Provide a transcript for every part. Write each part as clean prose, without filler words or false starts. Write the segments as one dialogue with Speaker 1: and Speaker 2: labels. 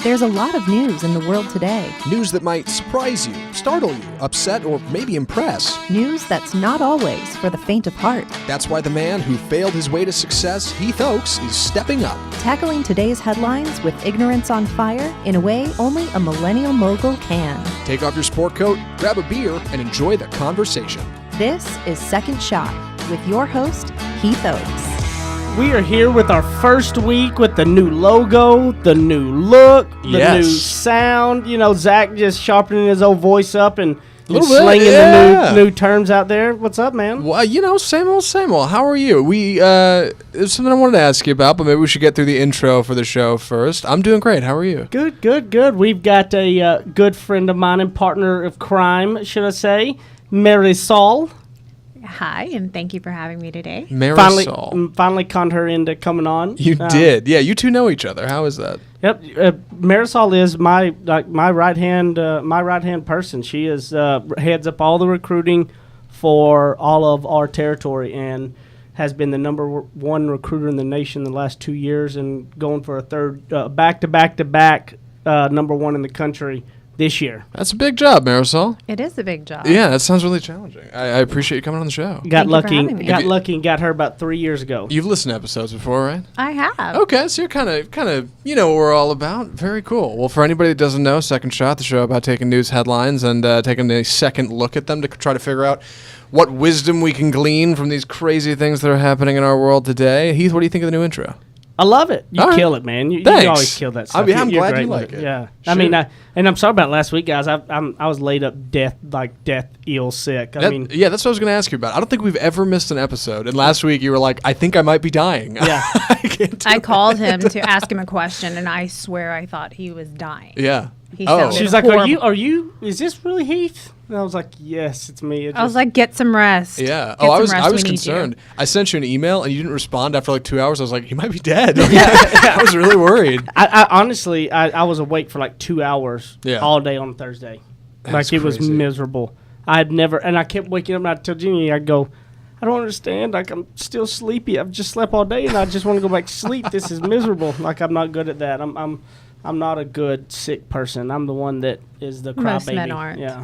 Speaker 1: There's a lot of news in the world today.
Speaker 2: News that might surprise you, startle you, upset, or maybe impress.
Speaker 1: News that's not always for the faint of heart.
Speaker 2: That's why the man who failed his way to success, Heath, is stepping up.
Speaker 1: Tackling today's headlines with ignorance on fire in a way only a millennial mogul can.
Speaker 2: Take off your sport coat, grab a beer, and enjoy the conversation.
Speaker 1: This is Second Shot with your host, Heath Oaks.
Speaker 3: We are here with our first week with the new logo, the new look, the new sound. You know, Zach just sharpening his old voice up and slinging the new terms out there. What's up, man?
Speaker 2: Well, same old, same old. How are you? There's something I wanted to ask you about, but maybe we should get through the intro for the show first. I'm doing great. How are you?
Speaker 3: Good. We've got a good friend of mine and partner of crime, should I say, Marisol.
Speaker 4: Hi, and thank you for having me today.
Speaker 2: Marisol.
Speaker 3: Finally conned her into coming on.
Speaker 2: You did. Yeah, you two know each other. How is that?
Speaker 3: Yep. Marisol is my right hand person. She is heads up all the recruiting for all of our territory and has been the number one recruiter in the nation the last 2 years and going for a third back-to-back number one in the country this year.
Speaker 2: That's a big job, Marisol.
Speaker 4: It is a big job.
Speaker 2: Yeah, that sounds really challenging. I appreciate you coming on the show.
Speaker 3: Got lucky and got her about 3 years ago.
Speaker 2: You've listened to episodes before, right?
Speaker 4: I have.
Speaker 2: Okay, so you're kind of you know what we're all about. Very cool. Well, for anybody that doesn't know, Second Shot, the show about taking news headlines and taking a second look at them to try to figure out what wisdom we can glean from these crazy things that are happening in our world today. Heath, what do you think of the new intro?
Speaker 3: I love it. You kill it, man. You always kill that stuff.
Speaker 2: I'm glad you like it.
Speaker 3: Yeah.
Speaker 2: Sure.
Speaker 3: I mean, and I'm sorry about last week, guys. I was laid up death ill sick.
Speaker 2: That's what I was going to ask you about. I don't think we've ever missed an episode. And last week you were like, I think I might be dying.
Speaker 3: Yeah.
Speaker 4: I called him to ask him a question, and I swear I thought he was dying.
Speaker 2: Yeah.
Speaker 3: She's like, are you, is this really Heath? And I was like, yes, it's me.
Speaker 4: I was like, get some rest.
Speaker 2: Yeah. I was concerned. I sent you an email and you didn't respond after like 2 hours. I was like, he might be dead. I was really worried.
Speaker 3: I honestly, I was awake for like 2 hours all day on Thursday.
Speaker 2: That's
Speaker 3: it was miserable. I had never, and I kept waking up and I'd tell Jeannie, I'd go, I don't understand. Like, I'm still sleepy. I've just slept all day and I just want to go back to sleep. This is miserable. Like, I'm not good at that. I'm not a good sick person. I'm the one that is the crybaby.
Speaker 4: Most men aren't.
Speaker 3: Yeah.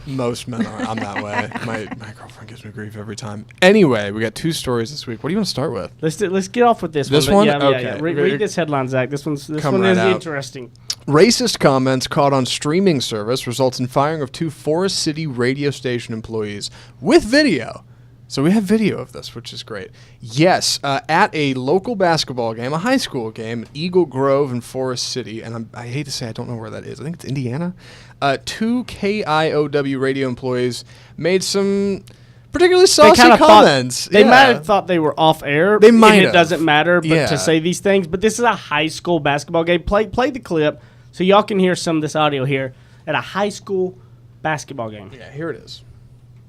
Speaker 2: Most men aren't. I'm that way. My girlfriend gives me grief every time. Anyway, we got two stories this week. What do you want to start with?
Speaker 3: Let's get off with this one.
Speaker 2: This one? Okay.
Speaker 3: Yeah. Read this headline, Zach. This one is interesting.
Speaker 2: Racist comments caught on streaming service results in firing of 2 Forest City radio station employees with video. So we have video of this, which is great. Yes, at a local basketball game, a high school game, at Eagle Grove in Forest City, and I hate to say I don't know where that is. I think it's Indiana. 2 KIOW radio employees made some particularly saucy comments.
Speaker 3: They might have thought they were off air.
Speaker 2: They might have.
Speaker 3: It doesn't matter to say these things, but this is a high school basketball game. Play the clip so y'all can hear some of this audio here at a high school basketball game.
Speaker 2: Yeah, here it is.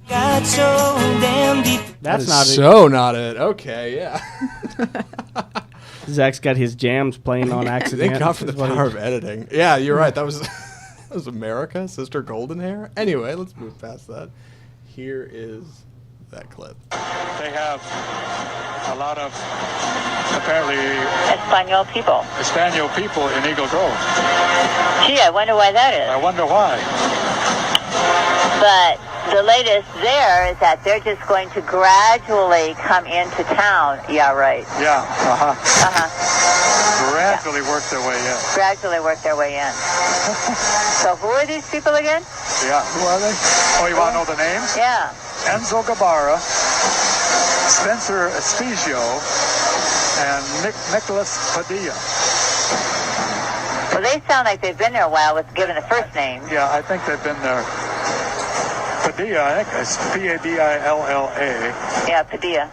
Speaker 3: That's
Speaker 2: not it. Okay, yeah.
Speaker 3: Zach's got his jams playing on accident.
Speaker 2: Thank God for the power of editing. Yeah, you're right. That was America, Sister Golden Hair. Anyway, let's move past that. Here is that clip.
Speaker 5: They have a lot of apparently
Speaker 6: Espanol
Speaker 5: people in Eagle Grove.
Speaker 6: Gee, I wonder why that is.
Speaker 5: I wonder why.
Speaker 6: But the latest there is that they're just going to gradually come into town. Yeah, right.
Speaker 5: Yeah, Gradually
Speaker 6: Yeah.
Speaker 5: work their way in.
Speaker 6: Gradually work their way in. So who are these people again?
Speaker 5: Yeah, who are they? Oh, you want to know the names?
Speaker 6: Yeah.
Speaker 5: Enzo Gabarra, Spencer Espigio, and Nicholas Padilla.
Speaker 6: Well, they sound like they've been there a while with given the first name.
Speaker 5: Yeah, I think they've been there. Padilla, I think it's P-A-D-I-L-L-A.
Speaker 6: Yeah, Padilla.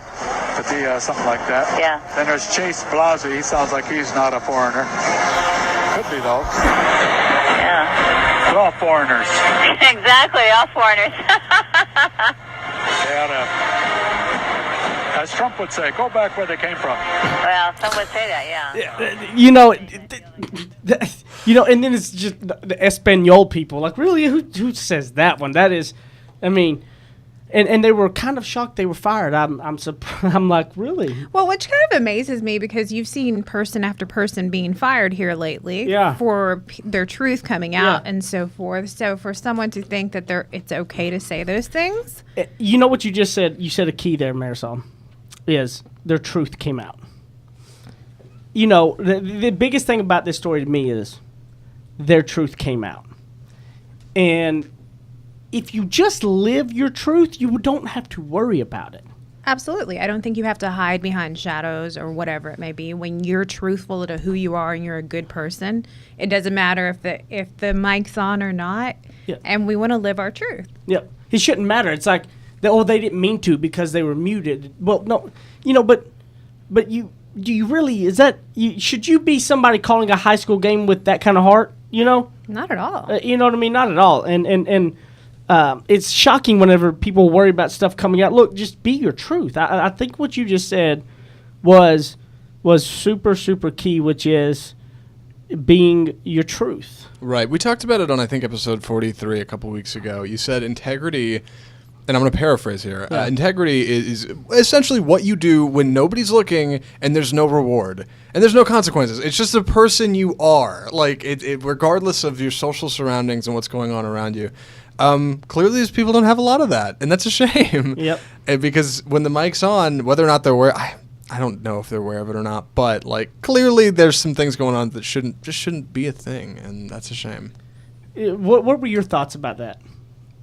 Speaker 5: Padilla, something like that.
Speaker 6: Yeah.
Speaker 5: Then there's Chase Blasi. He sounds like he's not a foreigner. Could be, though.
Speaker 6: Yeah.
Speaker 5: They're all foreigners.
Speaker 6: Exactly, all foreigners.
Speaker 5: They ought to, as Trump would say, go back where they came from.
Speaker 6: Well, some would say that, yeah.
Speaker 3: And then it's just the Espanol people. Like, really, who says that one? That is, I mean, And they were kind of shocked they were fired. I'm surprised. I'm like, really?
Speaker 4: Well, which kind of amazes me because you've seen person after person being fired here lately for their truth coming out and so forth. So for someone to think that it's okay to say those things.
Speaker 3: You know what you just said? You said a key there, Marisol, is their truth came out. You know, the biggest thing about this story to me is their truth came out. And if you just live your truth, you don't have to worry about it.
Speaker 4: Absolutely. I don't think you have to hide behind shadows or whatever it may be. When you're truthful to who you are and you're a good person, it doesn't matter if the mic's on or not. Yeah. And we want to live our truth.
Speaker 3: Yeah. It shouldn't matter. It's like, they didn't mean to because they were muted. Well, no, but you really, should you be somebody calling a high school game with that kind of heart,
Speaker 4: Not at all.
Speaker 3: You know what I mean? Not at all. And it's shocking whenever people worry about stuff coming out. Look, just be your truth. I think what you just said was super, super key, which is being your truth.
Speaker 2: Right. We talked about it on, I think, episode 43 a couple weeks ago. You said integrity, and I'm going to paraphrase here.
Speaker 3: Yeah.
Speaker 2: Integrity is essentially what you do when nobody's looking and there's no reward and there's no consequences. It's just the person you are, like regardless of your social surroundings and what's going on around you. Clearly, these people don't have a lot of that, and that's a shame.
Speaker 3: Yep.
Speaker 2: Because when the mic's on, whether or not they're aware, I don't know if they're aware of it or not, but like clearly there's some things going on that shouldn't be a thing, and that's a shame.
Speaker 3: What were your thoughts about that,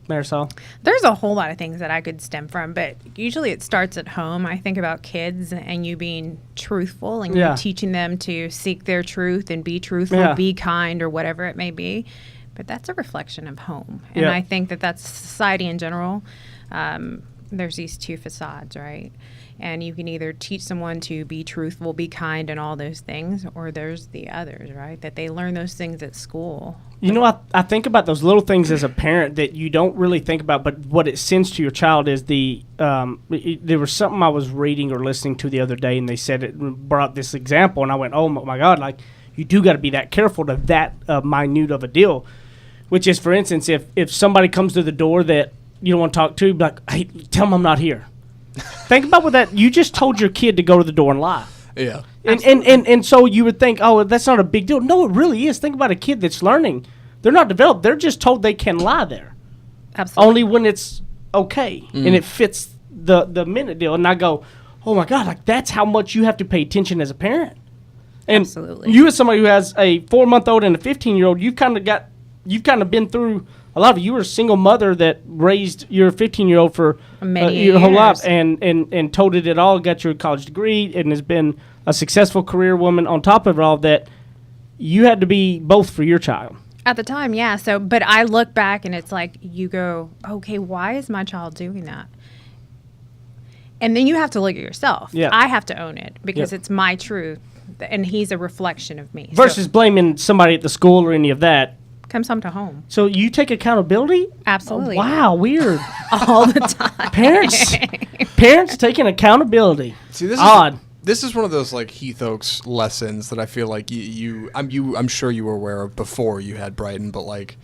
Speaker 3: Marisol?
Speaker 4: There's a whole lot of things that I could stem from, but usually it starts at home. I think about kids and you being truthful and you teaching them to seek their truth and be truthful, be kind, or whatever it may be. But that's a reflection of home. And I think that that's society in general. There's these two facades, right? And you can either teach someone to be truthful, be kind, and all those things, or there's the others, right? That they learn those things at school.
Speaker 3: You know, I think about those little things as a parent that you don't really think about, but what it sends to your child is there was something I was reading or listening to the other day, and they said it brought this example, and I went, oh my God, like, you do got to be that careful to that minute of a deal. Which is, for instance, if somebody comes to the door that you don't want to talk to, be like, hey, tell them I'm not here. Think about what that, you just told your kid to go to the door and lie.
Speaker 2: Yeah.
Speaker 3: And so you would think, oh, that's not a big deal. No, it really is. Think about a kid that's learning. They're not developed. They're just told they can lie there.
Speaker 4: Absolutely.
Speaker 3: Only when it's okay and it fits the minute deal. And I go, oh, my God, like that's how much you have to pay attention as a parent. And
Speaker 4: absolutely.
Speaker 3: You as somebody who has a 4-month-old and a 15-year-old, you've kind of been through a lot of it. You were a single mother that raised your 15-year-old for your whole life and toted it all, got your college degree, and has been a successful career woman on top of it all. That you had to be both for your child.
Speaker 4: At the time, yeah. So, but I look back and it's like you go, okay, why is my child doing that? And then you have to look at yourself.
Speaker 3: Yeah.
Speaker 4: I have to own it because it's my truth, and he's a reflection of me.
Speaker 3: Versus blaming somebody at the school or any of that.
Speaker 4: Comes home to home.
Speaker 3: So you take accountability?
Speaker 4: Absolutely.
Speaker 3: Oh, wow, weird.
Speaker 4: All the time.
Speaker 3: Parents taking accountability.
Speaker 2: See, this
Speaker 3: odd.
Speaker 2: This is one of those like Heath Oaks lessons that I feel like I'm sure you were aware of before you had Brighton, but like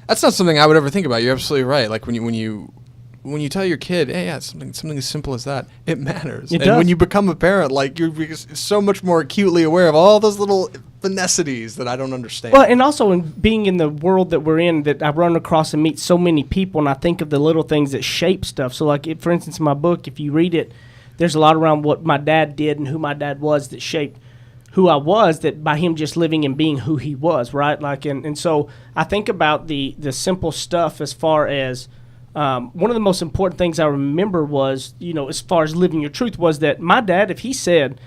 Speaker 2: that's not something I would ever think about. You're absolutely right. Like when you tell your kid, hey, yeah, something as simple as that, it matters. And when you become a parent, like you're so much more acutely aware of all those little finessities that I don't understand.
Speaker 3: Well, and also in being in the world that we're in, that I run across and meet so many people, and I think of the little things that shape stuff. So, like, for instance, in my book, if you read it, there's a lot around what my dad did and who my dad was that shaped who I was, that by him just living and being who he was, right? Like, and so I think about the simple stuff as far as one of the most important things I remember was, as far as living your truth, was that my dad, if he said,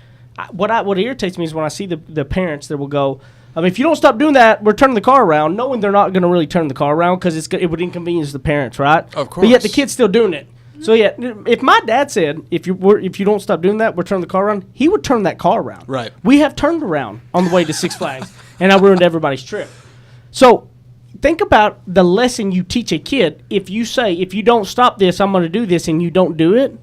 Speaker 3: what irritates me is when I see the parents that will go, if you don't stop doing that, we're turning the car around, knowing they're not going to really turn the car around because it would inconvenience the parents, right?
Speaker 2: Of course.
Speaker 3: But yet the kid's still doing it. So yeah, if my dad said, if you don't stop doing that, we're turning the car around, he would turn that car around.
Speaker 2: Right.
Speaker 3: We have turned around on the way to Six Flags, and I ruined everybody's trip. So think about the lesson you teach a kid. If you say, if you don't stop this, I'm going to do this, and you don't do it,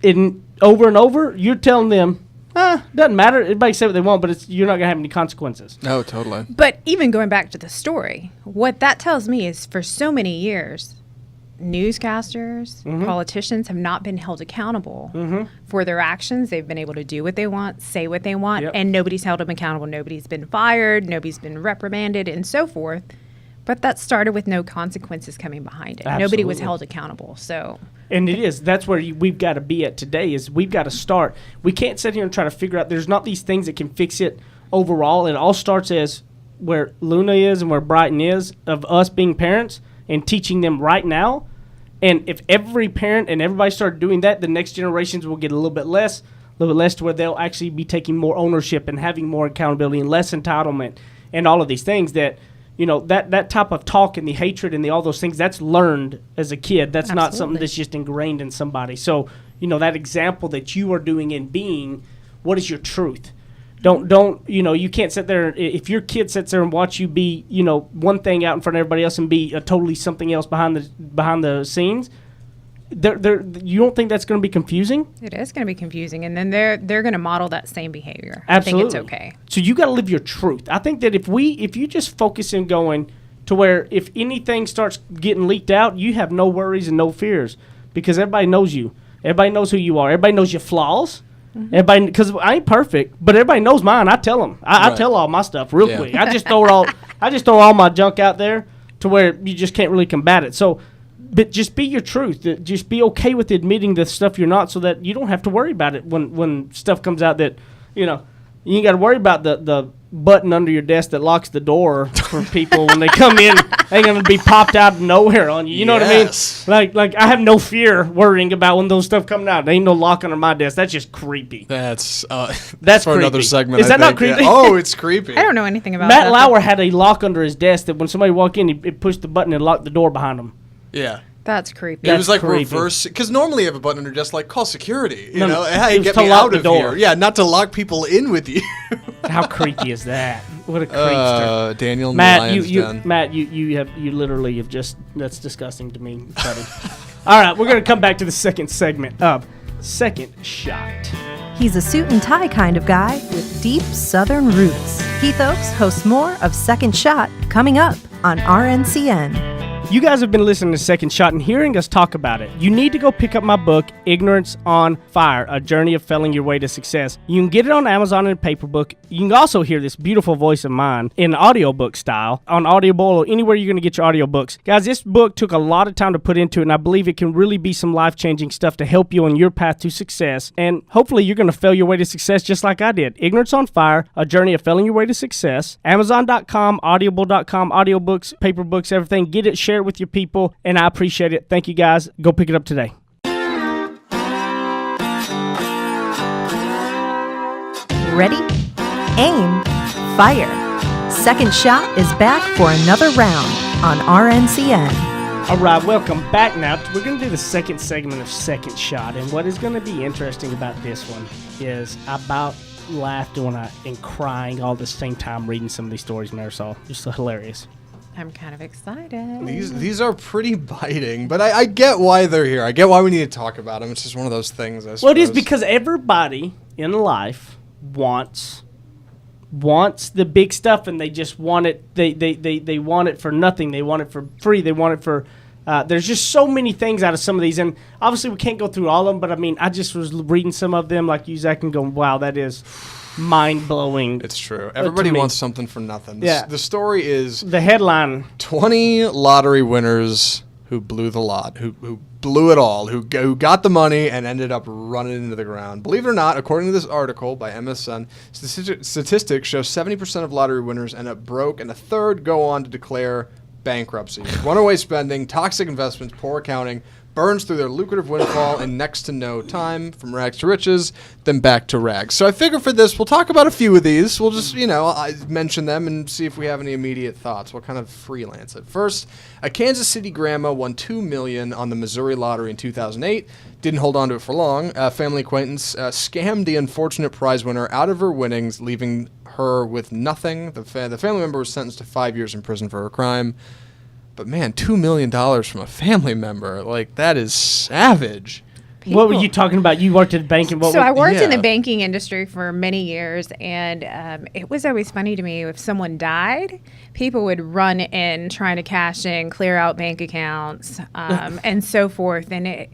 Speaker 3: and over, you're telling them, doesn't matter. Everybody say what they want, but you're not going to have any consequences.
Speaker 2: No, totally.
Speaker 4: But even going back to the story, what that tells me is for so many years, newscasters, politicians have not been held accountable for their actions. They've been able to do what they want, say what they want, and nobody's held them accountable. Nobody's been fired, nobody's been reprimanded, and so forth. But that started with no consequences coming behind it.
Speaker 3: Absolutely.
Speaker 4: Nobody was held accountable. So,
Speaker 3: and it is. That's where we've got to be at today. Is we've got to start. We can't sit here and try to figure out. There's not these things that can fix it overall. It all starts as where Luna is and where Brighton is, of us being parents and teaching them right now. And if every parent and everybody started doing that, the next generations will get a little bit less to where they'll actually be taking more ownership and having more accountability and less entitlement and all of these things that, you know, that type of talk and the hatred and all those things, that's learned as a kid. That's not something that's just ingrained in somebody. So, you know, that example that you are doing and being, what is your truth? Don't you know, you can't sit there, if your kid sits there and watch you be, you know, one thing out in front of everybody else and be totally something else behind the scenes, you don't think that's going to be confusing?
Speaker 4: it is going to be confusing. And then they're going to model that same behavior.
Speaker 3: Absolutely.
Speaker 4: I think it's okay.
Speaker 3: So you got to live your truth. I think that if you just focus in going to where if anything starts getting leaked out, you have no worries and no fears because everybody knows you. Everybody knows who you are. Everybody knows your flaws. Everybody, because I ain't perfect, but everybody knows mine. I tell them. I tell all my stuff real quick. I just throw all my junk out there to where you just can't really combat it. So, but just be your truth. Just be okay with admitting the stuff you're not, so that you don't have to worry about it when stuff comes out that, you know, you ain't got to worry about the button under your desk that locks the door for people when they come in. Ain't gonna be popped out of nowhere on you. You know what I mean? Like I have no fear worrying about when those stuff coming out. There ain't no lock under my desk. That's just creepy.
Speaker 2: That's for
Speaker 3: creepy.
Speaker 2: Another segment.
Speaker 3: Is that not creepy?
Speaker 2: Yeah. Oh, it's creepy.
Speaker 4: I don't know anything about
Speaker 3: Matt
Speaker 4: that.
Speaker 3: Lauer had a lock under his desk that when somebody walked in, he'd push the button and lock the door behind him.
Speaker 2: Yeah.
Speaker 4: That's creepy.
Speaker 2: It was like
Speaker 3: creepy.
Speaker 2: reverse, because normally you have a button under your desk like call security. You
Speaker 3: No,
Speaker 2: know,
Speaker 3: it
Speaker 2: hey,
Speaker 3: was
Speaker 2: get
Speaker 3: to
Speaker 2: me
Speaker 3: lock
Speaker 2: out
Speaker 3: the
Speaker 2: of
Speaker 3: door.
Speaker 2: here. Yeah, not to lock people in with you.
Speaker 3: How creepy is that? What a creepster.
Speaker 2: Daniel and
Speaker 3: Matt,
Speaker 2: the Lion's Den.
Speaker 3: Matt, you literally have just, that's disgusting to me, buddy. All right, we're gonna come back to the second segment of Second Shot.
Speaker 1: He's a suit and tie kind of guy with deep Southern roots. Heath Oaks hosts more of Second Shot coming up on RNCN.
Speaker 3: You guys have been listening to Second Shot and hearing us talk about it. You need to go pick up my book, Ignorance on Fire, A Journey of Failing Your Way to Success. You can get it on Amazon in a paper book. You can also hear this beautiful voice of mine in audiobook style on Audible or anywhere you're going to get your audiobooks. Guys, this book took a lot of time to put into it, and I believe it can really be some life-changing stuff to help you on your path to success. And hopefully you're going to fail your way to success just like I did. Ignorance on Fire, A Journey of Failing Your Way to Success. Amazon.com, Audible.com, audiobooks, paper books, everything. Get it, share it with your people, and I appreciate it. Thank you, guys. Go pick it up today.
Speaker 1: Ready? Aim. Fire. Second Shot is back for another round on RNCN.
Speaker 3: All right, welcome back now. We're going to do the second segment of Second Shot, and what is going to be interesting about this one is I about laughed and crying all at the same time reading some of these stories, Marisol. Just so hilarious.
Speaker 4: I'm kind of excited.
Speaker 2: These are pretty biting, but I get why they're here. I get why we need to talk about them. It's just one of those things, I suppose.
Speaker 3: Well, it is because everybody in life wants the big stuff, and they just want it. They want it for nothing. They want it for free. They want it for. There's just so many things out of some of these, and obviously we can't go through all of them. But I mean, I just was reading some of them, like you, Zach, and going, "Wow, that is mind-blowing."
Speaker 2: It's true. Everybody wants something for nothing. The story is
Speaker 3: the headline:
Speaker 2: 20 lottery winners who blew the lot, who blew it all, who got the money and ended up running into the ground. Believe it or not, according to this article by MSN, statistics show 70% of lottery winners end up broke, and a third go on to declare bankruptcy. Runaway spending, toxic investments, poor accounting, burns through their lucrative windfall in next to no time, from rags to riches, then back to rags. So I figure for this, we'll talk about a few of these. We'll just, I mention them and see if we have any immediate thoughts. We'll kind of freelance it. First, a Kansas City grandma won $2 million on the Missouri lottery in 2008. Didn't hold on to it for long. A family acquaintance scammed the unfortunate prize winner out of her winnings, leaving her with nothing. The family member was sentenced to 5 years in prison for her crime. But man, $2 million from a family member, like, that is savage.
Speaker 3: What were you talking about? You worked at banking.
Speaker 4: So I worked in
Speaker 2: Yeah.
Speaker 4: the banking industry for many years, and it was always funny to me if someone died, people would run in trying to cash in, clear out bank accounts, and so forth. And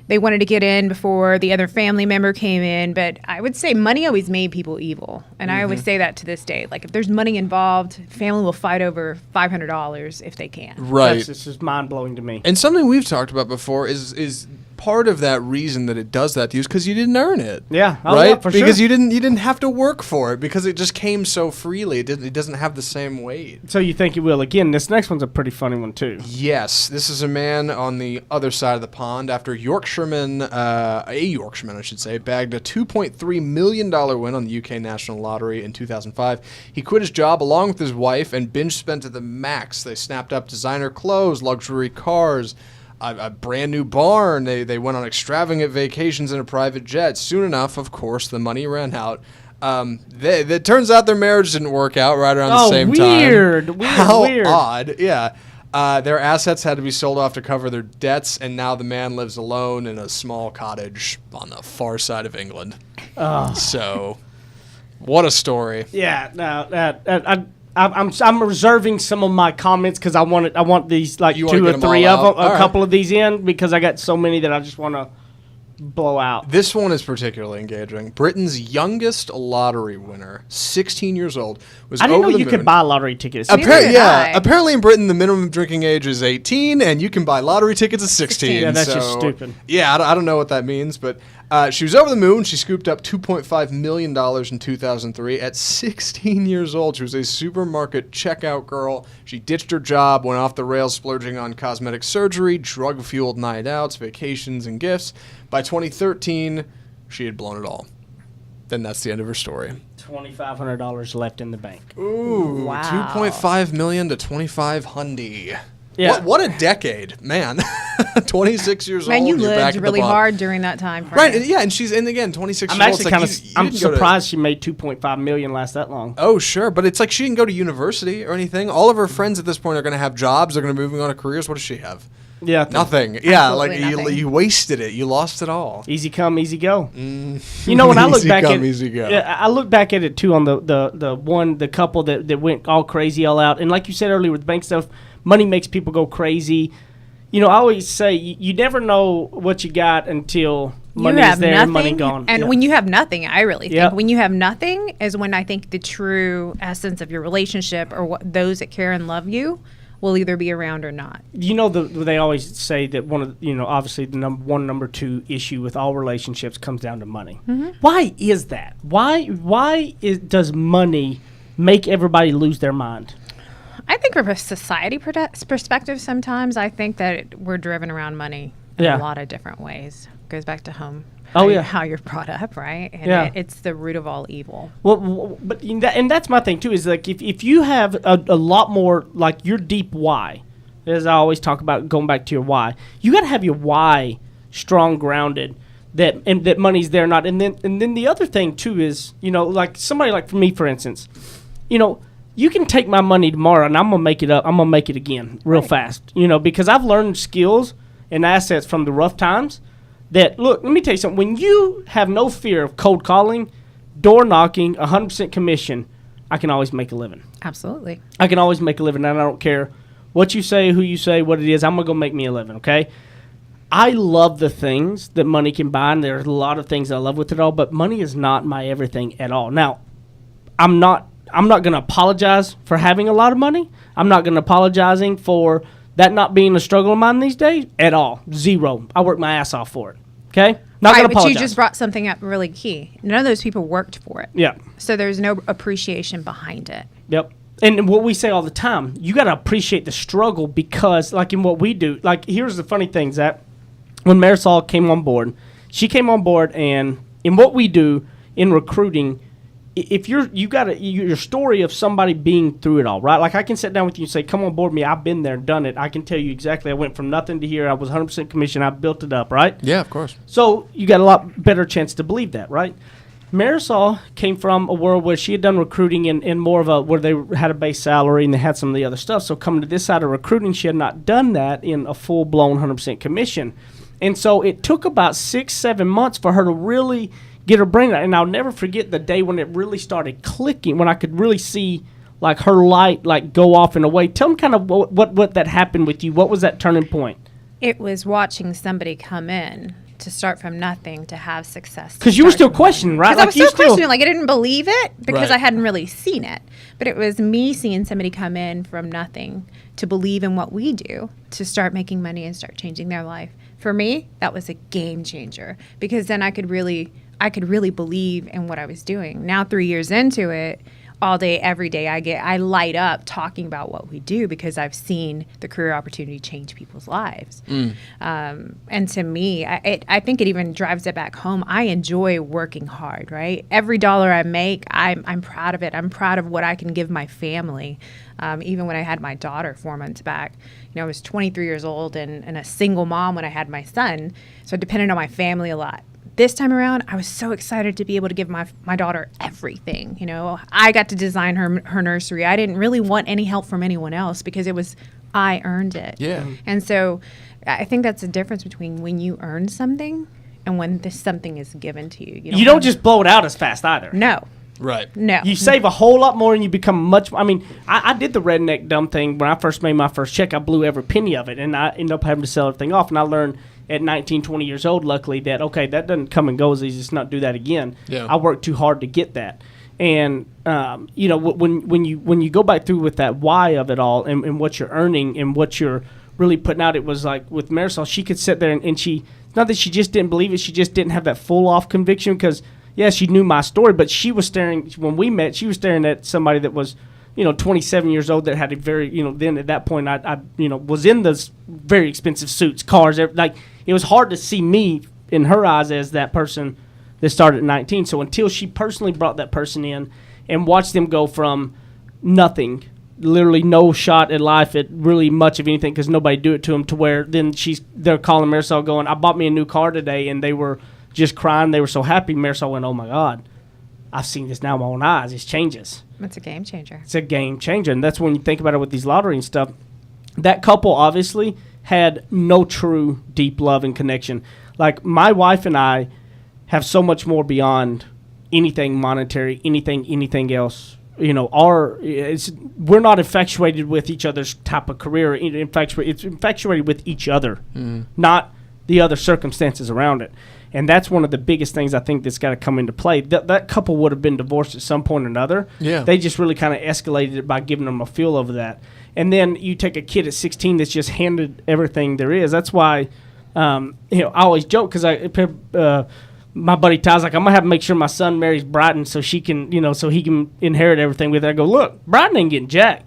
Speaker 4: they wanted to get in before the other family member came in. But I would say money always made people evil, and I always say that to this day. Like if there's money involved, family will fight over $500 if they can.
Speaker 2: Right.
Speaker 3: This is mind blowing to me.
Speaker 2: And something we've talked about before is part of that reason that it does that to you is because you didn't earn it.
Speaker 3: Yeah, oh,
Speaker 2: right.
Speaker 3: yeah, for
Speaker 2: because
Speaker 3: sure.
Speaker 2: you didn't have to work for it because it just came so freely. It doesn't have the same weight.
Speaker 3: So you think it will? Again, this next one's a pretty funny one too.
Speaker 2: Yes, this is a man on the other side of the pond after a Yorkshireman, I should say, bagged a $2.3 million win on the UK National Lottery in 2005. He quit his job along with his wife and binge spent to the max. They snapped up designer clothes, luxury cars, a brand new barn. They went on extravagant vacations in a private jet. Soon enough, of course, the money ran out. It turns out their marriage didn't work out right around the same
Speaker 3: weird,
Speaker 2: time.
Speaker 3: Weird,
Speaker 2: How
Speaker 3: weird.
Speaker 2: odd. Yeah. Their assets had to be sold off to cover their debts, and now the man lives alone in a small cottage on the far side of England. So, what a story.
Speaker 3: Yeah, no, I'm reserving some of my comments because I want these like
Speaker 2: You wanna
Speaker 3: two
Speaker 2: get
Speaker 3: or
Speaker 2: 'em
Speaker 3: three
Speaker 2: all
Speaker 3: of
Speaker 2: out?
Speaker 3: them,
Speaker 2: All
Speaker 3: a
Speaker 2: right.
Speaker 3: couple of these in because I got so many that I just want to blow out.
Speaker 2: This one is particularly engaging. Britain's youngest lottery winner, 16 years old, was
Speaker 3: I didn't
Speaker 2: over
Speaker 3: know
Speaker 2: the
Speaker 3: you
Speaker 2: moon.
Speaker 3: could buy lottery tickets.
Speaker 4: Neither did I.
Speaker 2: Apparently in Britain the minimum drinking age is 18, and you can buy lottery tickets at 16.
Speaker 3: Yeah, that's
Speaker 2: so,
Speaker 3: just stupid.
Speaker 2: Yeah, I don't know what that means, but she was over the moon. She scooped up $2.5 million in 2003 at 16 years old. She was a supermarket checkout girl. She ditched her job, went off the rails splurging on cosmetic surgery, drug-fueled night outs, vacations, and gifts. By 2013, she had blown it all. Then that's the end of her story.
Speaker 3: $2,500 left in the bank.
Speaker 2: Ooh,
Speaker 4: Wow.
Speaker 2: 2.5 million to 2500.
Speaker 3: Yeah.
Speaker 2: What a decade, man. 26 years
Speaker 4: Man,
Speaker 2: old.
Speaker 4: you
Speaker 2: you're back
Speaker 4: lived
Speaker 2: at the
Speaker 4: really
Speaker 2: bottom.
Speaker 4: hard during that time frame.
Speaker 2: Right, yeah, and again, 26
Speaker 3: I'm
Speaker 2: years old.
Speaker 3: actually
Speaker 2: It's
Speaker 3: kind
Speaker 2: like
Speaker 3: of
Speaker 2: you
Speaker 3: I'm
Speaker 2: didn't go to-
Speaker 3: surprised she made 2.5 million last that long.
Speaker 2: Oh, sure, but it's like she didn't go to university or anything. All of her friends at this point are going to have jobs. They're going to be moving on to careers. What does she have?
Speaker 3: Yeah,
Speaker 2: Nothing. Yeah,
Speaker 4: Absolutely
Speaker 2: like
Speaker 4: nothing.
Speaker 2: you wasted it. You lost it all.
Speaker 3: Easy come, easy go. You know, when I look
Speaker 2: Easy
Speaker 3: back
Speaker 2: come,
Speaker 3: at
Speaker 2: easy go.
Speaker 3: Yeah, I look back at it too on the couple that went all crazy all out, and like you said earlier with bank stuff, money makes people go crazy. You know, I always say you never know what you got until money is there and money gone.
Speaker 4: And
Speaker 3: Yeah.
Speaker 4: when you have nothing, I really think
Speaker 3: Yep.
Speaker 4: when you have nothing is when I think the true essence of your relationship or what those that care and love you will either be around or not.
Speaker 3: You know, they always say that obviously the number two issue with all relationships comes down to money.
Speaker 4: Mm-hmm.
Speaker 3: Why is that? Why does money make everybody lose their mind?
Speaker 4: I think from a society perspective, sometimes I think that we're driven around money in
Speaker 3: Yeah.
Speaker 4: a lot of different ways. Goes back to home.
Speaker 3: Oh, yeah.
Speaker 4: How you're brought up, right? And
Speaker 3: Yeah.
Speaker 4: it's the root of all evil.
Speaker 3: Well, but that's my thing too. Is like if you have a lot more like your deep why, as I always talk about, going back to your why, you got to have your why strong, grounded. That money's there, or not. And then the other thing too is, you know, like somebody like for me, for instance, you know, you can take my money tomorrow and I'm gonna make it up. I'm gonna make it again real fast. You know, because I've learned skills and assets from the rough times. That look, let me tell you something. When you have no fear of cold calling, door knocking, 100% commission, I can always make a living.
Speaker 4: Absolutely.
Speaker 3: I can always make a living, and I don't care what you say, who you say, what it is. I'm gonna go make me a living. Okay. I love the things that money can buy, and there's a lot of things I love with it all. But money is not my everything at all. Now, I'm not gonna apologize for having a lot of money. I'm not gonna apologizing for that not being a struggle of mine these days at all. Zero. I work my ass off for it. Okay? Not
Speaker 4: Right,
Speaker 3: gonna
Speaker 4: but
Speaker 3: apologize.
Speaker 4: you just brought something up really key. None of those people worked for it.
Speaker 3: Yeah.
Speaker 4: So there's no appreciation behind it.
Speaker 3: Yep. And what we say all the time, you got to appreciate the struggle because, like in what we do, like here's the funny thing, Zach. When Marisol came on board, she came on board, and in what we do in recruiting, if your story of somebody being through it all, right? Like I can sit down with you and say, come on board me. I've been there and done it. I can tell you exactly. I went from nothing to here. I was 100% commission. I built it up, right?
Speaker 2: Yeah, of course.
Speaker 3: So you got a lot better chance to believe that, right? Marisol came from a world where she had done recruiting in more of a where they had a base salary and they had some of the other stuff. So coming to this side of recruiting, she had not done that in a full blown 100% commission. And so it took about 6-7 months for her to really get her brain right. And I'll never forget the day when it really started clicking, when I could really see like her light like go off in a way. Tell them kind of what that happened with you. What was that turning point?
Speaker 4: It was watching somebody come in to start from nothing to have success.
Speaker 3: Because you were still questioning, right?
Speaker 4: Like I was still questioning. Like I didn't believe it because
Speaker 2: Right.
Speaker 4: I hadn't really seen it. But it was me seeing somebody come in from nothing to believe in what we do, to start making money and start changing their life. For me, that was a game changer because then I could really believe in what I was doing. Now 3 years into it, all day, every day, I light up talking about what we do because I've seen the career opportunity change people's lives. And to me, I think it even drives it back home. I enjoy working hard, right? Every dollar I make, I'm proud of it. I'm proud of what I can give my family. Even when I had my daughter 4 months back, I was 23 years old and a single mom when I had my son, so I depended on my family a lot. This time around, I was so excited to be able to give my daughter everything. I got to design her nursery. I didn't really want any help from anyone else because I earned it.
Speaker 2: Yeah.
Speaker 4: And so I think that's the difference between when you earn something and when something is given to you.
Speaker 3: You don't just blow it out as fast either.
Speaker 4: No.
Speaker 2: Right.
Speaker 4: No.
Speaker 3: You save a whole lot more and you become much. I mean, I did the redneck dumb thing. When I first made my first check, I blew every penny of it, and I ended up having to sell everything off. And I learned at 19, 20 years old, luckily, that, okay, that doesn't come and go as easy. Just not do that again.
Speaker 2: Yeah.
Speaker 3: I worked too hard to get that. And, when you go back through with that why of it all and what you're earning and what you're really putting out, it was like with Marisol, she could sit there and she, not that she just didn't believe it, she just didn't have that full off conviction because, yeah, she knew my story, but she was staring, when we met, she was staring at somebody that was, 27 years old that had a very, then at that point I was in those very expensive suits, cars, like it was hard to see me in her eyes as that person that started at 19. So until she personally brought that person in and watched them go from nothing, literally no shot at life at really much of anything because nobody do it to them, to where then they're calling Marisol going, I bought me a new car today, and they were just crying. They were so happy. Marisol went, oh my God, I've seen this now with my own eyes. It changes.
Speaker 4: It's a game changer.
Speaker 3: It's a game changer. And that's when you think about it with these lottery and stuff. That couple obviously had no true deep love and connection. Like my wife and I have so much more beyond anything monetary, anything else. We're not infatuated with each other's type of career. It's infatuated with each other, not the other circumstances around it. And that's one of the biggest things I think that's got to come into play. That couple would have been divorced at some point or another.
Speaker 2: Yeah.
Speaker 3: They just really kind of escalated it by giving them a feel over that. And then you take a kid at 16 that's just handed everything there is. That's why, I always joke because my buddy Ty's like, I'm gonna have to make sure my son marries Bryden so she can, so he can inherit everything with her. I go, look, Bryden ain't getting jack.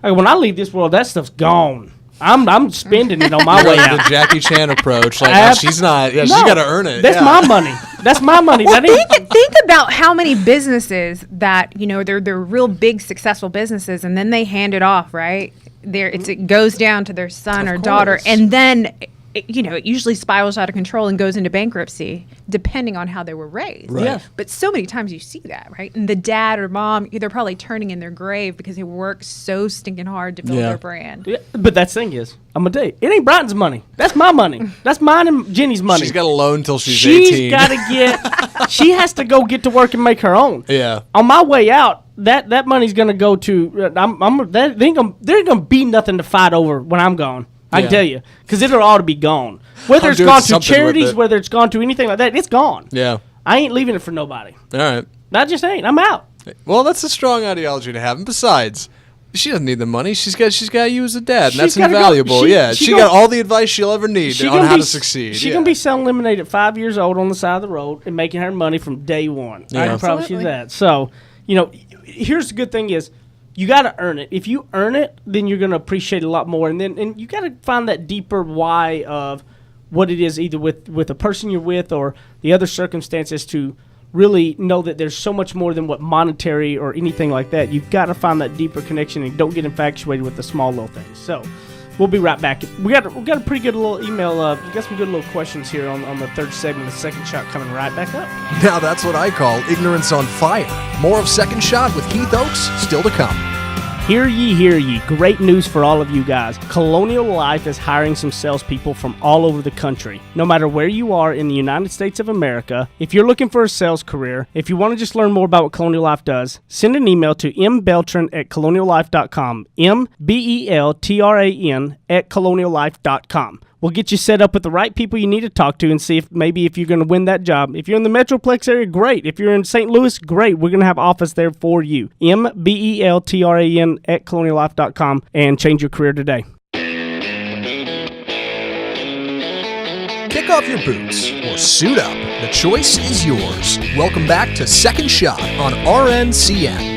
Speaker 3: I go, when I leave this world, that stuff's gone. I'm spending it on my way out.
Speaker 2: The Jackie Chan approach, like no, she's not. Yeah, she's got to earn it.
Speaker 3: That's my money. That's my money.
Speaker 4: Well, think about how many businesses that they're real big successful businesses, and then they hand it off, right? It goes down to their son or daughter, and then it usually spirals out of control and goes into bankruptcy, depending on how they were raised.
Speaker 2: Right. Yeah.
Speaker 4: But so many times you see that, right? And the dad or mom, they're probably turning in their grave because they worked so stinking hard to build their brand.
Speaker 3: Yeah, but that thing is, I'm going to tell you, it ain't Bryden's money. That's my money. That's mine and Jenny's money.
Speaker 2: She's got a loan until she's 18.
Speaker 3: She's got to she has to go get to work and make her own.
Speaker 2: Yeah.
Speaker 3: On my way out, that money's going to go to, there ain't going to be nothing to fight over when I'm gone. I can tell you, because it'll all to be gone. Whether it's gone to charities, whether it's gone to anything like that, it's gone.
Speaker 2: Yeah.
Speaker 3: I ain't leaving it for nobody.
Speaker 2: All right.
Speaker 3: I just ain't. I'm out.
Speaker 2: Well, that's a strong ideology to have. And besides, she doesn't need the money. She's got you as a dad, and that's invaluable. She got all the advice she'll ever need on how to succeed.
Speaker 3: She's going to be selling lemonade at 5 years old on the side of the road and making her money from day one.
Speaker 2: Yeah.
Speaker 3: I can promise you that. So, here's the good thing is, you got to earn it. If you earn it, then you're going to appreciate it a lot more. And you got to find that deeper why of what it is, either with the person you're with or the other circumstances, to really know that there's so much more than what monetary or anything like that. You've got to find that deeper connection and don't get infatuated with the small little things. So we'll be right back. We got a pretty good little email. You got some good little questions here on the third segment. The second shot coming right back up.
Speaker 2: Now that's what I call ignorance on fire. More of Second Shot with Heath Oakes still to come.
Speaker 3: Hear ye, hear ye. Great news for all of you guys. Colonial Life is hiring some salespeople from all over the country. No matter where you are in the United States of America, if you're looking for a sales career, if you want to just learn more about what Colonial Life does, send an email to mbeltran@coloniallife.com. mbeltran@coloniallife.com. We'll get you set up with the right people you need to talk to and see if you're going to win that job. If you're in the Metroplex area, great. If you're in St. Louis, great. We're going to have office there for you. mbeltran@coloniallife.com and change your career today.
Speaker 2: Kick off your boots or suit up. The choice is yours. Welcome back to Second Shot on RNCN.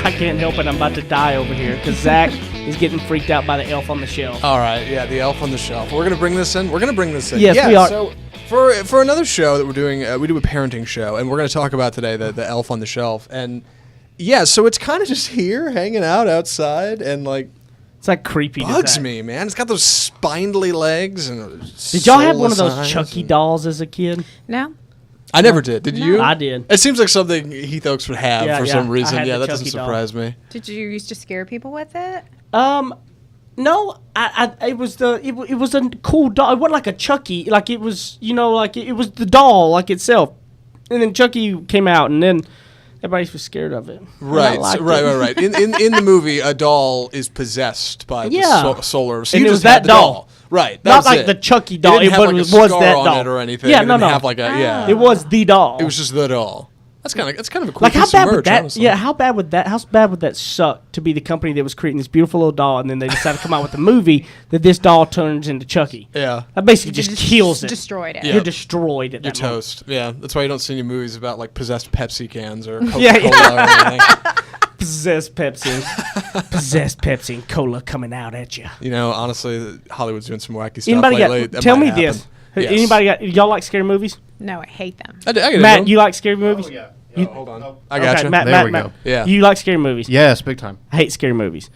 Speaker 3: I can't help it. I'm about to die over here because Zach is getting freaked out by the elf on the shelf.
Speaker 2: All right, yeah, the elf on the shelf. We're gonna bring this in.
Speaker 3: Yes, we are.
Speaker 2: So for another show that we're doing, we do a parenting show, and we're gonna talk about today the elf on the shelf. And yeah, so it's kind of just here, hanging out outside, and like
Speaker 3: it's like creepy.
Speaker 2: Bugs me, man. It's got those spindly legs and.
Speaker 3: Did y'all have one of those Chucky dolls as a kid?
Speaker 4: No.
Speaker 2: I never did. Did you?
Speaker 3: I did.
Speaker 2: It seems like something Heath Oaks would have for some reason. Yeah, that doesn't surprise me.
Speaker 4: Did you used to scare people with it?
Speaker 3: No, it was it was a cool doll. It wasn't like a Chucky, like it was, like it was the doll like itself. And then Chucky came out, and then everybody was scared of it.
Speaker 2: Right. In the movie, a doll is possessed by the solar. So
Speaker 3: and
Speaker 2: you
Speaker 3: it was
Speaker 2: just
Speaker 3: that
Speaker 2: had the
Speaker 3: doll.
Speaker 2: Right.
Speaker 3: Not like the Chucky doll.
Speaker 2: It
Speaker 3: was
Speaker 2: was
Speaker 3: that
Speaker 2: on
Speaker 3: doll
Speaker 2: it or anything.
Speaker 3: Yeah,
Speaker 2: It
Speaker 3: no.
Speaker 2: didn't have like a
Speaker 3: It was the doll.
Speaker 2: It was just the doll. That's kind of a cool
Speaker 3: like
Speaker 2: piece
Speaker 3: how bad
Speaker 2: of merch,
Speaker 3: would that?
Speaker 2: honestly.
Speaker 3: Yeah, how bad would that suck to be the company that was creating this beautiful little doll, and then they decided to come out with a movie that this doll turns into Chucky.
Speaker 2: Yeah.
Speaker 3: That basically just kills it.
Speaker 4: Destroyed it.
Speaker 2: Yeah.
Speaker 3: You're destroyed at
Speaker 2: You're
Speaker 3: that moment.
Speaker 2: toast. Yeah, that's why you don't see any movies about like possessed Pepsi cans or Coca-Cola or anything.
Speaker 3: Possessed Pepsi and cola coming out at you.
Speaker 2: You know, honestly, Hollywood's doing some wacky stuff
Speaker 3: Anybody
Speaker 2: lately.
Speaker 3: tell me this.
Speaker 2: Yes.
Speaker 3: Anybody y'all like scary movies?
Speaker 4: No, I hate them.
Speaker 2: I get
Speaker 3: Matt,
Speaker 2: it.
Speaker 3: you like scary movies?
Speaker 7: Oh, yeah.
Speaker 2: Hold on. I got you.
Speaker 3: Matt,
Speaker 7: There we
Speaker 3: Matt.
Speaker 7: go.
Speaker 2: Yeah.
Speaker 3: You like scary movies?
Speaker 7: Yes, big time.
Speaker 3: I hate scary movies.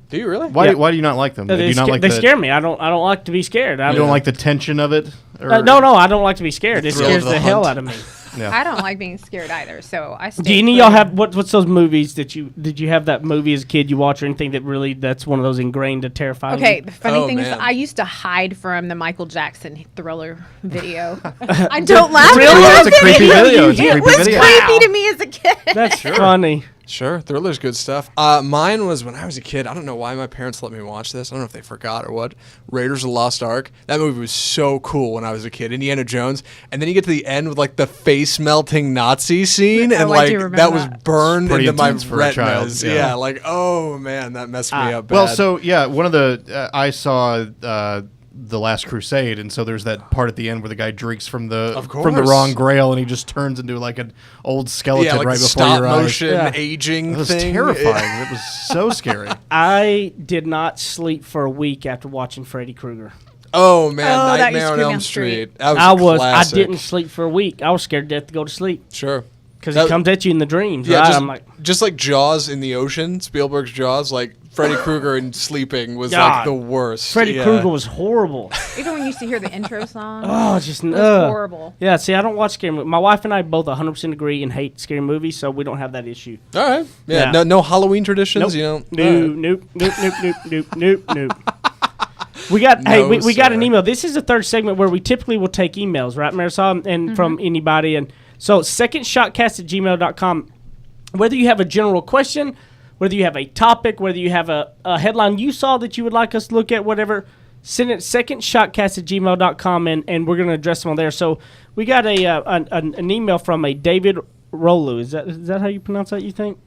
Speaker 2: Do you really?
Speaker 7: Why?
Speaker 3: Yeah.
Speaker 7: Why do you not like them? Do you not like
Speaker 3: they
Speaker 7: the,
Speaker 3: scare me. I don't like to be scared.
Speaker 7: You don't like the tension of it? Or?
Speaker 3: No, I don't like to be scared. It
Speaker 2: thrill
Speaker 3: scares
Speaker 2: of the
Speaker 3: the hell
Speaker 2: hunt.
Speaker 3: out of me.
Speaker 7: Yeah.
Speaker 4: I don't like being scared either, so I stay
Speaker 3: Do any of
Speaker 4: clear.
Speaker 3: y'all have what's those movies that did you have that movie as a kid you watch or anything that's one of those ingrained to terrify
Speaker 4: Okay,
Speaker 3: you?
Speaker 4: the funny thing is
Speaker 2: man.
Speaker 4: I used to hide from the Michael Jackson Thriller video. I don't laugh
Speaker 3: Really?
Speaker 4: at
Speaker 7: That's
Speaker 4: that
Speaker 7: a creepy video. It's a
Speaker 4: It
Speaker 7: creepy
Speaker 4: was
Speaker 7: video.
Speaker 4: creepy to me as a kid.
Speaker 3: That's funny.
Speaker 2: Sure, Thriller's good stuff. Mine was when I was a kid. I don't know why my parents let me watch this. I don't know if they forgot or what. Raiders of the Lost Ark. That movie was so cool when I was a kid. Indiana Jones, and then you get to the end with like the face melting Nazi scene, and
Speaker 4: I
Speaker 2: like
Speaker 4: do remember
Speaker 2: that was
Speaker 4: that.
Speaker 2: burned
Speaker 7: Pretty
Speaker 2: into my
Speaker 7: intense for a child,
Speaker 2: retinas.
Speaker 7: yeah.
Speaker 2: Yeah, like oh man, that messed me up bad.
Speaker 7: Well, so yeah, one of the I saw the Last Crusade, and so there's that part at the end where the guy drinks from the
Speaker 2: course.
Speaker 7: wrong grail, and he just turns into like an old skeleton
Speaker 2: yeah, like
Speaker 7: right
Speaker 2: the
Speaker 7: before
Speaker 2: stop
Speaker 7: your eyes.
Speaker 2: motion
Speaker 3: Yeah.
Speaker 2: aging
Speaker 7: It was
Speaker 2: thing.
Speaker 7: terrifying. It was so scary.
Speaker 3: I did not sleep for a week after watching Freddy Krueger.
Speaker 2: Oh man,
Speaker 4: Oh, that
Speaker 2: Nightmare
Speaker 4: used to
Speaker 2: on
Speaker 4: be on
Speaker 2: Elm
Speaker 4: Street.
Speaker 2: Street. That was
Speaker 3: I
Speaker 2: classic.
Speaker 3: didn't sleep for a week. I was scared to death to go to sleep
Speaker 2: Sure.
Speaker 3: because
Speaker 2: That-
Speaker 3: he comes at you in the dreams.
Speaker 2: Yeah,
Speaker 3: right?
Speaker 2: just like Jaws in the ocean, Spielberg's Jaws, like Freddy Krueger and sleeping was like
Speaker 3: God.
Speaker 2: the worst.
Speaker 3: Freddy
Speaker 2: Yeah.
Speaker 3: Krueger was horrible.
Speaker 4: Even when you used to hear the intro song.
Speaker 3: Oh, it's just
Speaker 4: It was horrible.
Speaker 3: Yeah, see, I don't watch scary movies. My wife and I both 100% agree and hate scary movies, so we don't have that issue.
Speaker 2: All right. Yeah.
Speaker 3: Yeah.
Speaker 2: No Halloween traditions.
Speaker 3: Nope.
Speaker 2: You know.
Speaker 3: Nope. We got we got an
Speaker 2: sir.
Speaker 3: email. This is the third segment where we typically will take emails, right, Marisol, and from anybody. And so secondshotcast@gmail.com. Whether you have a general question, whether you have a topic, whether you have a headline you saw that you would like us to look at, whatever, send it secondshotcast@gmail.com, and we're going to address them on there. So we got an email from a David Rolu. Is that how you pronounce that, you think?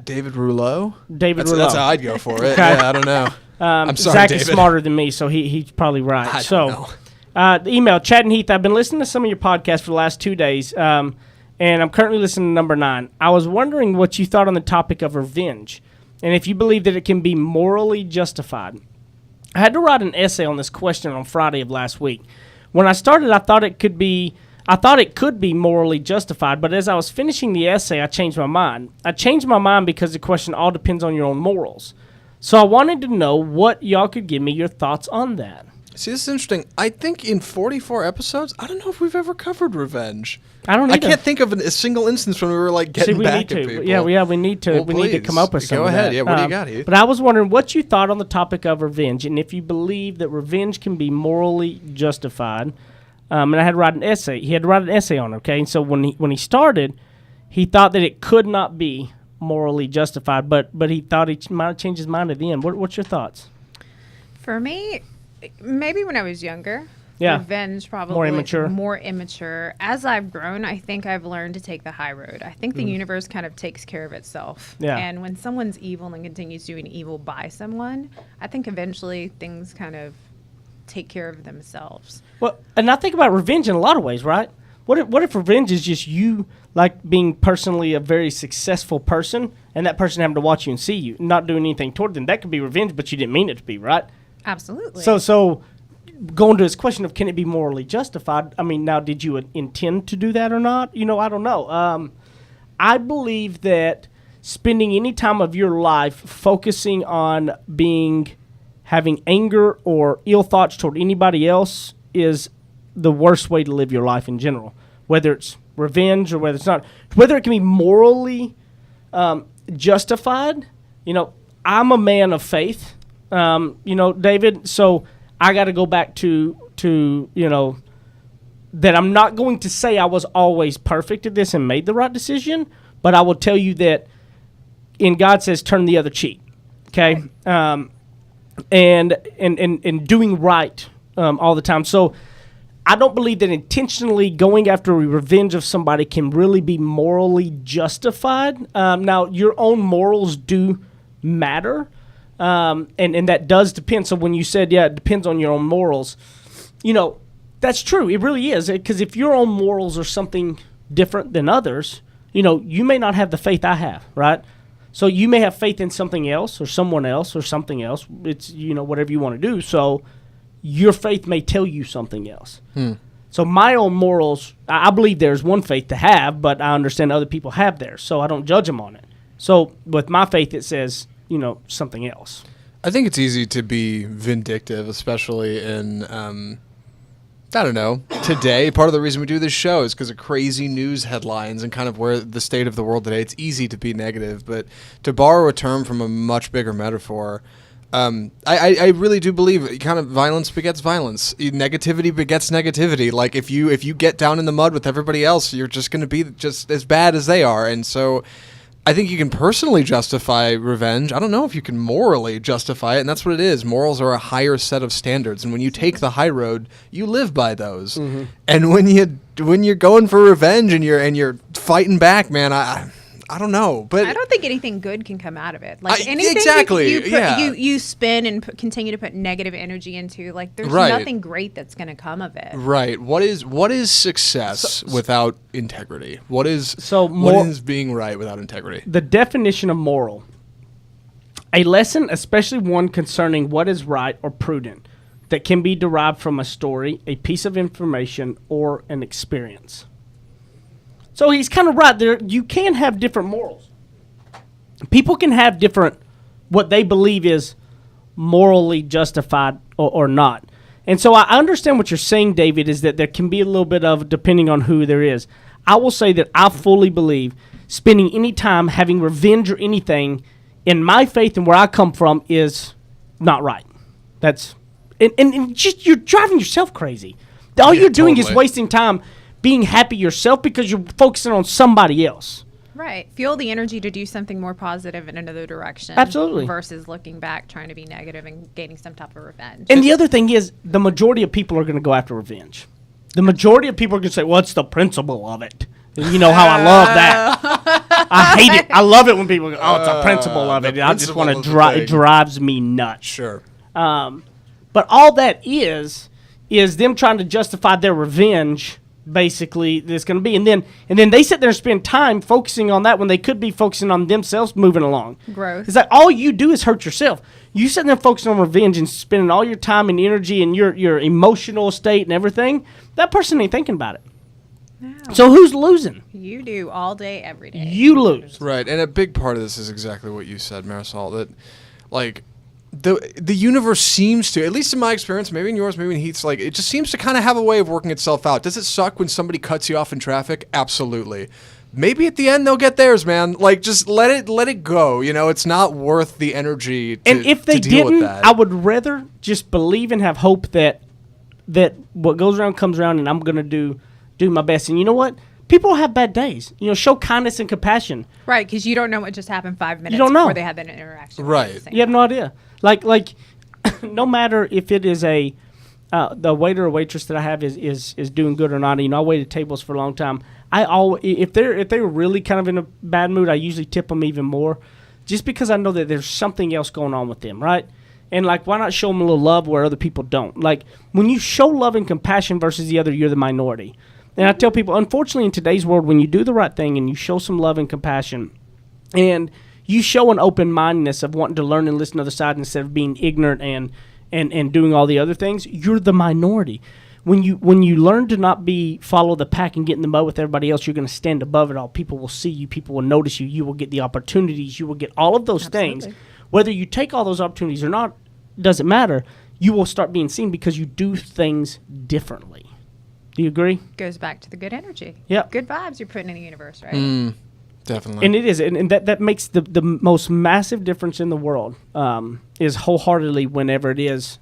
Speaker 2: David Rouleau.
Speaker 3: David
Speaker 2: That's
Speaker 3: Rouleau.
Speaker 2: how I'd go for it.
Speaker 3: Okay.
Speaker 2: Yeah, I don't know. I'm sorry,
Speaker 3: Zach
Speaker 2: David.
Speaker 3: is smarter than me, so he's probably right.
Speaker 2: I
Speaker 3: so,
Speaker 2: don't know.
Speaker 3: The email, Chad and Heath, I've been listening to some of your podcasts for the last 2 days, and I'm currently listening to number 9. I was wondering what you thought on the topic of revenge, and if you believe that it can be morally justified. I had to write an essay on this question on Friday of last week. When I started, I thought it could be morally justified, but as I was finishing the essay, I changed my mind. I changed my mind because the question all depends on your own morals. So I wanted to know what y'all could give me your thoughts on that.
Speaker 2: See, this is interesting. I think in 44 episodes, I don't know if we've ever covered revenge.
Speaker 3: I don't either.
Speaker 2: I can't think of a single instance when we were like getting back at people.
Speaker 3: Yeah, we need to.
Speaker 2: Well,
Speaker 3: we need to come up with something.
Speaker 2: Go ahead. Yeah, what do you got, Heath?
Speaker 3: But I was wondering what you thought on the topic of revenge, and if you believe that revenge can be morally justified. And I had to write an essay. He had to write an essay on it. Okay, and so when he started, he thought that it could not be morally justified, but he thought he might change his mind at the end. What's your thoughts?
Speaker 4: For me, maybe when I was younger.
Speaker 3: Yeah.
Speaker 4: Revenge probably. More immature. As I've grown, I think I've learned to take the high road. I think the universe kind of takes care of itself.
Speaker 3: Yeah.
Speaker 4: And when someone's evil and continues doing evil by someone, I think eventually things kind of take care of themselves.
Speaker 3: Well, and I think about revenge in a lot of ways, right? What if revenge is just you, like, being personally a very successful person, and that person having to watch you and see you, not doing anything toward them? That could be revenge, but you didn't mean it to be, right?
Speaker 4: Absolutely.
Speaker 3: So going to this question of can it be morally justified, I mean, now, did you intend to do that or not? I don't know. I believe that spending any time of your life focusing on having anger or ill thoughts toward anybody else is the worst way to live your life in general, whether it's revenge or whether it's not. Whether it can be morally justified, I'm a man of faith, David, so I got to go back to that I'm not going to say I was always perfect at this and made the right decision, but I will tell you that God says turn the other cheek, okay? And doing right all the time. So I don't believe that intentionally going after revenge of somebody can really be morally justified. Now, your own morals do matter, and that does depend. So when you said, it depends on your own morals, that's true. It really is. Because if your own morals are something different than others, you may not have the faith I have, right? So you may have faith in something else or someone else or something else. It's, whatever you want to do. So your faith may tell you something else. So my own morals, I believe there's one faith to have, but I understand other people have theirs. So I don't judge them on it. So with my faith, it says, something else.
Speaker 2: I think it's easy to be vindictive, especially in, I don't know, today. Part of the reason we do this show is because of crazy news headlines and kind of where the state of the world today. It's easy to be negative, but to borrow a term from a much bigger metaphor, I really do believe kind of violence begets violence. Negativity begets negativity. Like if you get down in the mud with everybody else, you're just going to be just as bad as they are. And so I think you can personally justify revenge. I don't know if you can morally justify it, and that's what it is. Morals are a higher set of standards, and when you take the high road, you live by those. Mm-hmm. And when you're going for revenge and you're fighting back, man, I don't know, but
Speaker 4: I don't think anything good can come out of it. Like anything
Speaker 2: exactly,
Speaker 4: you spin and continue to put negative energy into, like there's nothing great that's going to come of it.
Speaker 2: Right. What is success without integrity? What is being right without integrity?
Speaker 3: The definition of moral. A lesson, especially one concerning what is right or prudent, that can be derived from a story, a piece of information, or an experience. So he's kind of right there. You can have different morals. People can have different, what they believe is morally justified or not. And so I understand what you're saying, David, is that there can be a little bit of, depending on who there is. I will say that I fully believe spending any time having revenge or anything in my faith and where I come from is not right. That's, and just, you're driving yourself crazy. All you're doing is wasting time being happy yourself because you're focusing on somebody else.
Speaker 4: Right. Fuel the energy to do something more positive in another direction.
Speaker 3: Absolutely.
Speaker 4: Versus looking back, trying to be negative and gaining some type of revenge.
Speaker 3: And the other thing is, the majority of people are going to go after revenge. The majority of people are going to say, what's the principle of it? And you know how I love that. I hate it. I love it when people go, it's a principle of it. I just want to it drives me nuts.
Speaker 2: Sure.
Speaker 3: But all that is them trying to justify their revenge. Basically, that's going to be, and then they sit there and spend time focusing on that when they could be focusing on themselves moving along.
Speaker 4: Growth.
Speaker 3: It's like all you do is hurt yourself. You sit there focusing on revenge and spending all your time and energy and your emotional state and everything. That person ain't thinking about it. No. So who's losing?
Speaker 4: You do all day, every day.
Speaker 3: You lose.
Speaker 2: Right, and a big part of this is exactly what you said, Marisol. That, like, the universe seems to, at least in my experience, maybe in yours, maybe in Heath's, like, it just seems to kind of have a way of working itself out. Does it suck when somebody cuts you off in traffic? Absolutely. Maybe at the end they'll get theirs, man. Like, just let it go. You know, it's not worth the energy to,
Speaker 3: and if they
Speaker 2: to deal
Speaker 3: didn't,
Speaker 2: with that.
Speaker 3: I would rather just believe and have hope that what goes around comes around, and I'm gonna do my best. And you know what? People have bad days. You know, show kindness and compassion.
Speaker 4: Right, because you don't know what just happened 5 minutes
Speaker 3: don't know.
Speaker 4: before they had that interaction.
Speaker 2: Right.
Speaker 3: You have no idea. Like no matter if it is the waiter or waitress that I have is doing good or not. You know, I waited tables for a long time. If they're really kind of in a bad mood, I usually tip them even more, just because I know that there's something else going on with them, right? And like, why not show them a little love where other people don't? Like, when you show love and compassion versus the other, you're the minority. And I tell people, unfortunately, in today's world, when you do the right thing and you show some love and compassion, and you show an open-mindedness of wanting to learn and listen to the other side instead of being ignorant and doing all the other things, you're the minority. When you learn to not follow the pack and get in the mud with everybody else, you're going to stand above it all. People will see you. People will notice you. You will get the opportunities. You will get all of those things. Whether you take all those opportunities or not, doesn't matter. You will start being seen because you do things differently. Do you agree?
Speaker 4: Goes back to the good energy.
Speaker 3: Yeah.
Speaker 4: Good vibes you're putting in the universe, right?
Speaker 2: Definitely.
Speaker 3: And it is. And that makes the most massive difference in the world, is wholeheartedly whenever it is.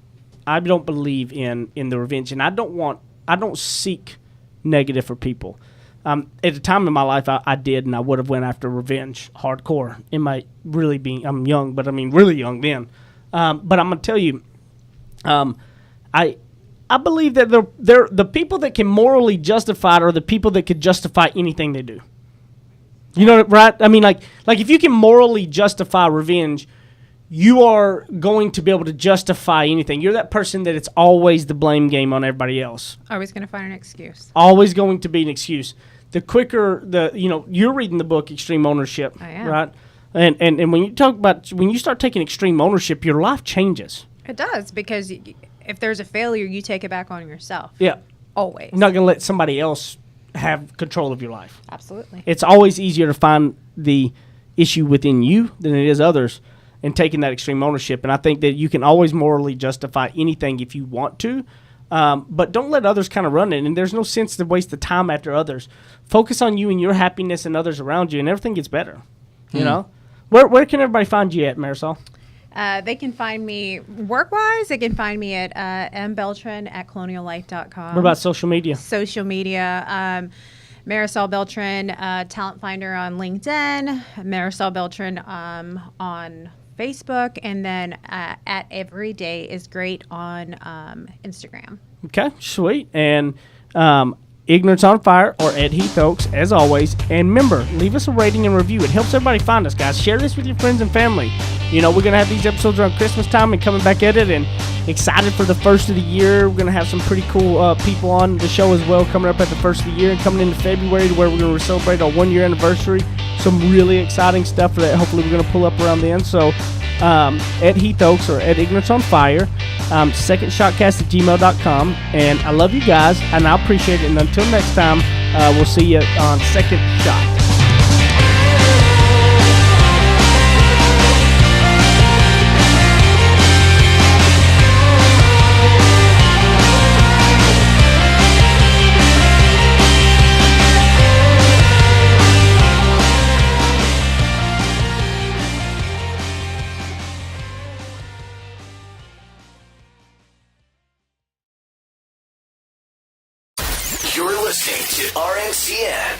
Speaker 3: I don't believe in the revenge, and I don't seek negative for people. At a time in my life, I did, and I would have went after revenge hardcore. I'm young, but I mean really young then. But I'm gonna tell you, I believe that they're the people that can morally justify it are the people that could justify anything they do. You know, right? I mean, like if you can morally justify revenge, you are going to be able to justify anything. You're that person that it's always the blame game on everybody else.
Speaker 4: Always going to find an excuse.
Speaker 3: Always going to be an excuse. The quicker you're reading the book Extreme Ownership,
Speaker 4: I am.
Speaker 3: right? And when you start taking extreme ownership, your life changes.
Speaker 4: It does, because if there's a failure, you take it back on yourself.
Speaker 3: Yeah.
Speaker 4: Always.
Speaker 3: You're not going to let somebody else have control of your life.
Speaker 4: Absolutely.
Speaker 3: It's always easier to find the issue within you than it is others, and taking that extreme ownership. And I think that you can always morally justify anything if you want to, but don't let others kind of run it. And there's no sense to waste the time after others. Focus on you and your happiness and others around you, and everything gets better. You know? Where can everybody find you at, Marisol?
Speaker 4: They can find me work-wise. They can find me at mbeltran at coloniallife.com.
Speaker 3: What about social media?
Speaker 4: Social media. Marisol Beltran, Talent Finder on LinkedIn. Marisol Beltran on Facebook. And then at Everyday is Great on Instagram.
Speaker 3: Okay, sweet. And Ignorance on Fire or at Heath Oaks, as always. And remember, leave us a rating and review. It helps everybody find us, guys. Share this with your friends and family. You know, we're going to have these episodes around Christmas time and coming back at it, and excited for the first of the year. We're going to have some pretty cool people on the show as well coming up at the first of the year, and coming into February to where we're going to celebrate our 1-year anniversary. Some really exciting stuff that hopefully we're going to pull up around then. So at Heath Oaks or at Ignorance on Fire, secondshotcast@gmail.com. And I love you guys, and I appreciate it. And until next time, we'll see you on Second Shot.
Speaker 8: You're listening to RNCN,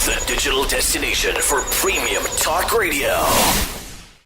Speaker 8: the digital destination for premium talk radio.